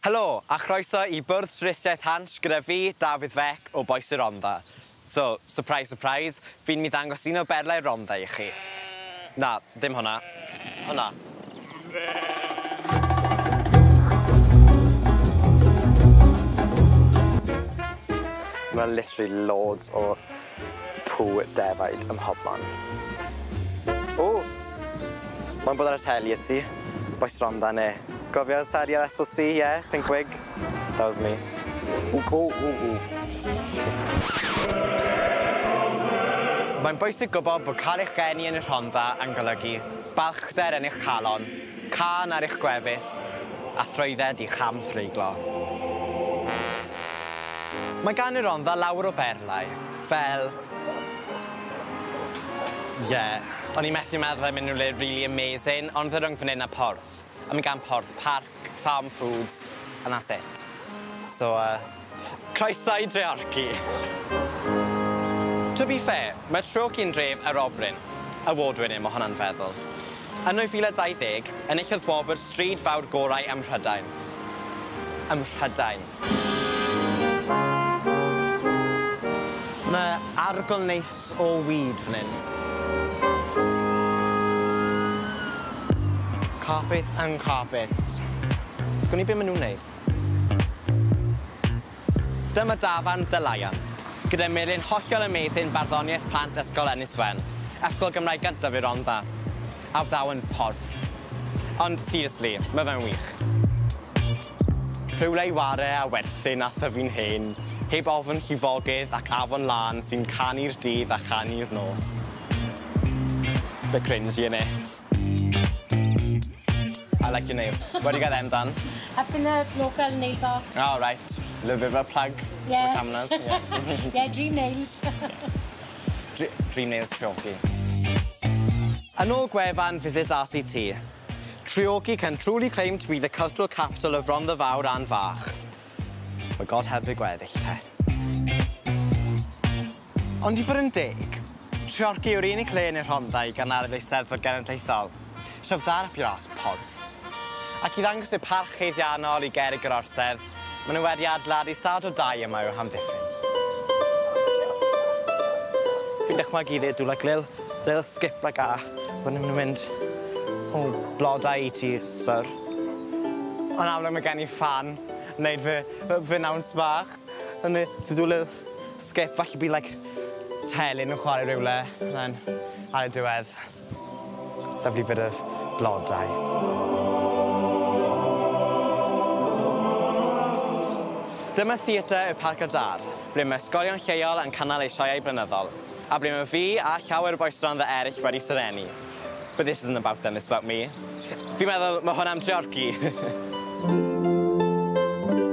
Helo, a chroeso I bwrdd twristiaeth Hansh gyda fi, Dafydd Veck o Bois y Rhondda. So, surprise, surprise, fi'n mi ddangos un o berlau Rhondda I chi. Na, ddim hwnna. Hwnna. Mae literally loads o pw defaid ym mhobman. O! Mae'n bod ar y teli at si. Bois y Rhondda neu. Gofio'r teli ar SLC, yeah? Pink wig. That was me. Mae'n bwysig gwybod bod cael eich geni yn y Rhondda yn golygu balchder yn eich calon, can ar eich gwefus, a throedded I cham threiglo. Mae gan y Rhondda lawer o berlau, fel... o'n I methu meddwl am unrhyw le really amazing, ond ddod rhwng fan hyn a Porth. A mae gan Porth parc, farm foods, and that's it. So, croeso I Treorci. To be fair, mae Treorci'n dref yr Obryn, award-winning mae hwnna'n feddwl. Yn 2020, enillodd wobr stryd fawr gorau ym Mhrydain. Ym Mhrydain. Mae argol neis o weed fan hyn. Carpets and carpets. Sgwn I be maen nhw'n neud? Dyma dafarn Ddylayan, gyda melyn hollol amazing barddoniaeth plant ysgol Ynys Wen, ysgol Gymraeg gyntaf I Rhondda, a wdawn Porth. Ond, seriously, mae fe'n wych. Rhywle I ware a werthu nath o fi'n hen, heb ofyn llifogydd ac afon lan sy'n canu'r dydd a chanu'r nos. Bit cringy, innit? I like your nail. Where do you get them done? Up in a local nail bar. Oh, right. A little bit of a plug for the cameras. Yeah, yeah, Dream Nails. Dream Nails Treorci. Yn ôl gwefan Visit RCT, Treorci can truly claim to be the cultural capital of Rhondda Fawr and Fach. But God help y gweddill te. Ond I fod yn deg, Treorci yw'r unig le yn y Rhondda I gynnal ei Eisteddfod Genedlaethol. Sef dar up your ass Porth. Ac I ddangos y parch heiddiannol I gerrig yr orsedd, maen nhw wedi adladu stad o dau yma i'w hamddiffyn. Fi'n dychmygu I do like little skip like a, when nhw'n mynd o blodau I ti, sir. Ond amlwg mae gen I fan, wneud fy nawns bach, and they do a little skip, falle be like telyn nhw'n chwarae rhywle, and then ar y diwedd, lovely bit of blodau. Dyma theatr y Parc y Dar, ble mae ysgolion lleol yn cynnal eu sioeau blynyddol, a ble mae fi a llawer o bois Rhondda eraill wedi syrenu. But this isn't about them, it's about me. Fi'n meddwl mae hwnna'n Treorci.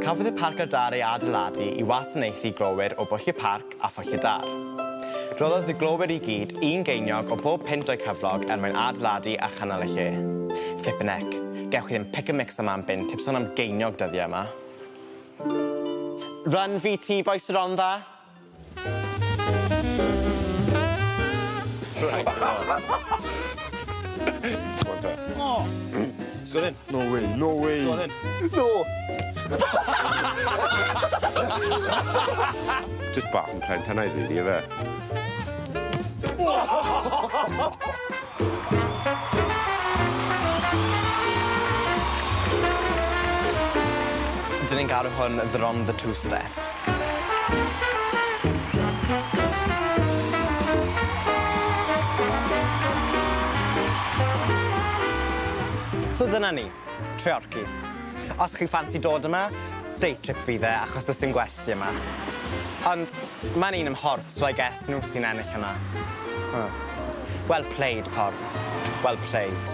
Cafodd y Parc y Dar ei adeiladu I wasanaethu glowyr o Bwll y Parc a Phwll y Dar. Roddodd y glowyr I gyd un geiniog o bob pint o'i cyflog mwyn adeiladu a chynnal y lle. Flippin' heck, gewch chi ddim pick a mix yma am bin, tip sôn am geiniog dyddiau yma. Run VT Bois y Rhondda. Right. Oh. It's got in. No way, no way. It's got in. No. Just bach yn plentynaidd rili, fe. Dyn ni'n galw hwn the Rhondda two-step. So dyna ni, Treorci. Os chi ffansi dod yma, day trip fydd e achos oes dim gwesti yma. Ond mae'n un ym Mhorth, so I guess nhw sy'n ennill yna. Well played, Porth. Well played.